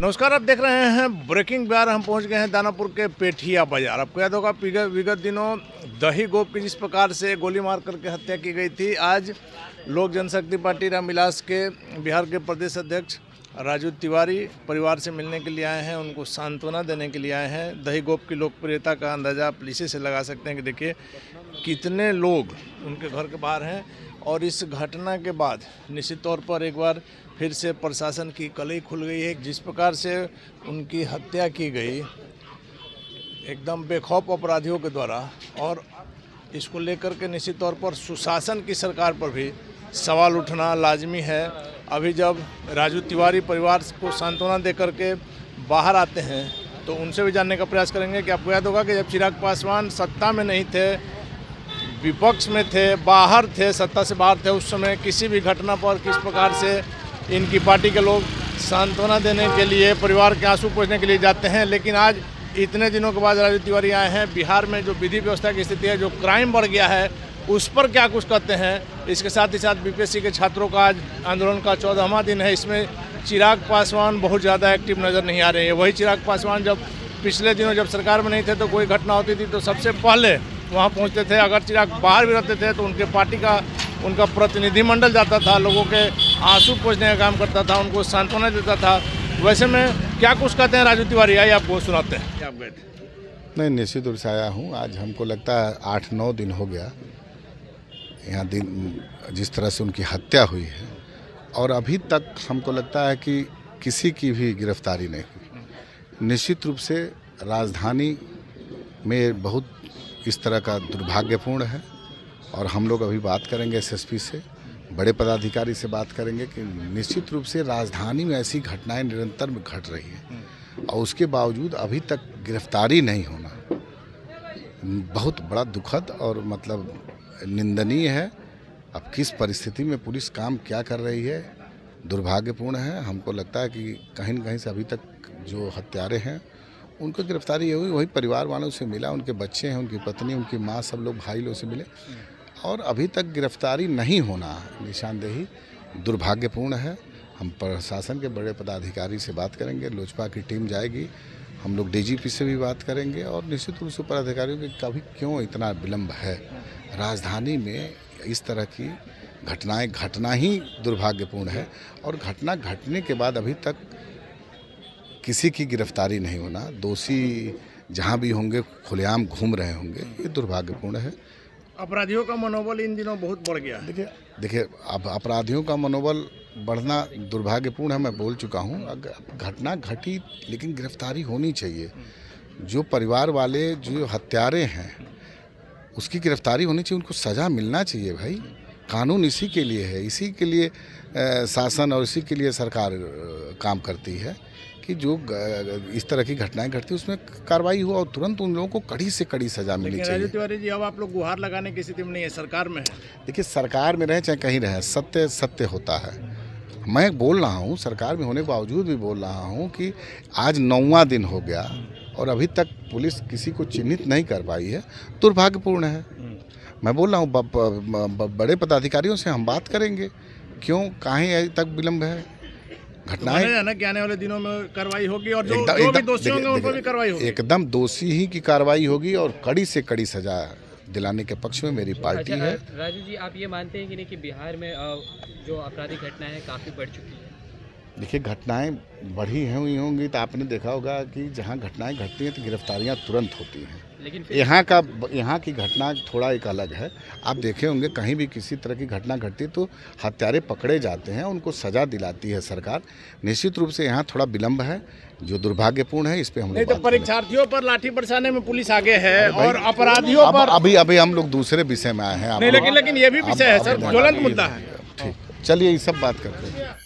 नमस्कार, आप देख रहे हैं ब्रेकिंग बिहार। हम पहुंच गए हैं दानापुर के पेठिया बाजार। आपको याद होगा विगत दिनों दही गोप की जिस प्रकार से गोली मार करके हत्या की गई थी, आज लोक जनशक्ति पार्टी रामविलास के बिहार के प्रदेश अध्यक्ष राजू तिवारी परिवार से मिलने के लिए आए हैं, उनको सांत्वना देने के लिए आए हैं। दही गोप की लोकप्रियता का अंदाज़ा आप इसी से लगा सकते हैं कि देखिए कितने लोग उनके घर के बाहर हैं। और इस घटना के बाद निश्चित तौर पर एक बार फिर से प्रशासन की कलई खुल गई है। जिस प्रकार से उनकी हत्या की गई एकदम बेखौफ अपराधियों के द्वारा, और इसको लेकर के निश्चित तौर पर सुशासन की सरकार पर भी सवाल उठना लाजमी है। अभी जब राजू तिवारी परिवार को सांत्वना दे करके बाहर आते हैं तो उनसे भी जानने का प्रयास करेंगे कि आपको याद होगा कि जब चिराग पासवान सत्ता में नहीं थे, विपक्ष में थे, बाहर थे, सत्ता से बाहर थे, उस समय किसी भी घटना पर किस प्रकार से इनकी पार्टी के लोग सांत्वना देने के लिए, परिवार के आंसू पोंछने के लिए जाते हैं। लेकिन आज इतने दिनों के बाद राजू तिवारी आए हैं। बिहार में जो विधि व्यवस्था की स्थिति है, जो क्राइम बढ़ गया है, उस पर क्या कुछ कहते हैं। इसके साथ ही साथ बीपीएससी के छात्रों का आज आंदोलन का 14वां दिन है। इसमें चिराग पासवान बहुत ज़्यादा एक्टिव नज़र नहीं आ रहे हैं। वही चिराग पासवान जब पिछले दिनों जब सरकार में नहीं थे तो कोई घटना होती थी तो सबसे पहले वहाँ पहुँचते थे। अगर चिराग बाहर भी रहते थे तो उनके पार्टी का उनका प्रतिनिधिमंडल जाता था, लोगों के आंसू पोंछने का काम करता था, उनको सांत्वना देता था। वैसे में क्या कुछ कहते हैं राजू तिवारी, आइए आपको सुनाते हैं। क्या आप गए थे? नहीं, निश्चित रूप से आया हूँ। आज हमको लगता है 8-9 दिन हो गया यहाँ दिन जिस तरह से उनकी हत्या हुई है, और अभी तक हमको लगता है कि किसी की भी गिरफ्तारी नहीं हुई। निश्चित रूप से राजधानी में बहुत इस तरह का दुर्भाग्यपूर्ण है, और हम लोग अभी बात करेंगे एसएसपी से, बड़े पदाधिकारी से बात करेंगे कि निश्चित रूप से राजधानी में ऐसी घटनाएं निरंतर में घट रही हैं और उसके बावजूद अभी तक गिरफ्तारी नहीं होना बहुत बड़ा दुखद और मतलब निंदनीय है। अब किस परिस्थिति में पुलिस काम क्या कर रही है, दुर्भाग्यपूर्ण है। हमको लगता है कि कहीं न कहीं से अभी तक जो हत्यारे हैं उनको गिरफ्तारी हुई, वही परिवार वालों से मिला, उनके बच्चे हैं, उनकी पत्नी, उनकी माँ, सब लोग भाई लोग से मिले, और अभी तक गिरफ्तारी नहीं होना निशानदेही दुर्भाग्यपूर्ण है। हम प्रशासन के बड़े पदाधिकारी से बात करेंगे, लोजपा की टीम जाएगी, हम लोग डीजीपी से भी बात करेंगे, और निश्चित रूप से पदाधिकारियों के कभी क्यों इतना विलम्ब है। राजधानी में इस तरह की घटनाएं घटना ही दुर्भाग्यपूर्ण है, और घटना घटने के बाद अभी तक किसी की गिरफ्तारी नहीं होना, दोषी जहां भी होंगे खुलेआम घूम रहे होंगे, ये दुर्भाग्यपूर्ण है। अपराधियों का मनोबल इन दिनों बहुत बढ़ गया है। देखिए अब अपराधियों का मनोबल बढ़ना दुर्भाग्यपूर्ण है, मैं बोल चुका हूँ। घटना घटी लेकिन गिरफ्तारी होनी चाहिए। जो परिवार वाले जो हत्यारे हैं उसकी गिरफ्तारी होनी चाहिए, उनको सज़ा मिलना चाहिए। भाई, कानून इसी के लिए है, इसी के लिए शासन और इसी के लिए सरकार काम करती है कि जो इस तरह की घटनाएं घटती उसमें कार्रवाई हो और तुरंत उन लोगों को कड़ी से कड़ी सजा मिलनी चाहिए। राजू तिवारी जी, अब आप लोग गुहार लगाने की स्थिति में नहीं है, सरकार में है। देखिए, सरकार में रहे चाहे कहीं रहे, सत्य सत्य होता है। मैं बोल रहा हूँ, सरकार में होने के बावजूद भी बोल रहा हूँ कि आज 9वां दिन हो गया और अभी तक पुलिस किसी को चिन्हित नहीं कर पाई है, दुर्भाग्यपूर्ण है। मैं बोल रहा हूँ बड़े पदाधिकारियों से हम बात करेंगे, क्यों काहे अभी तक विलम्ब है। घटनाएं है ना कि आने वाले दिनों में कार्रवाई होगी, और जो भी दोषी होंगे उन पर भी कार्रवाई होगी। एकदम दोषी ही की कार्रवाई होगी, और कड़ी से कड़ी सजा दिलाने के पक्ष में मेरी पार्टी है। राजू जी, आप ये मानते हैं कि नहीं कि बिहार में जो आपराधिक घटनाएं हैं काफ़ी बढ़ चुकी है? देखिए, घटनाएं बढ़ी हुई होंगी तो आपने देखा होगा कि जहां घटनाएं घटती हैं तो गिरफ्तारियां तुरंत होती हैं। लेकिन यहाँ की घटना थोड़ा एक अलग है। आप देखे होंगे कहीं भी किसी तरह की घटना घटती तो हत्यारे पकड़े जाते हैं, उनको सजा दिलाती है सरकार। निश्चित रूप से यहाँ थोड़ा विलम्ब है जो दुर्भाग्यपूर्ण है। इस पे हम नहीं तो परीक्षार्थियों पर लाठी बरसाने में पुलिस आगे है, और अपराधियों पर अभी हम लोग दूसरे विषय में आए हैं। लेकिन ये भी विषय है सर, ज्वलंत मुद्दा है। ठीक, चलिए ये सब बात करते हैं।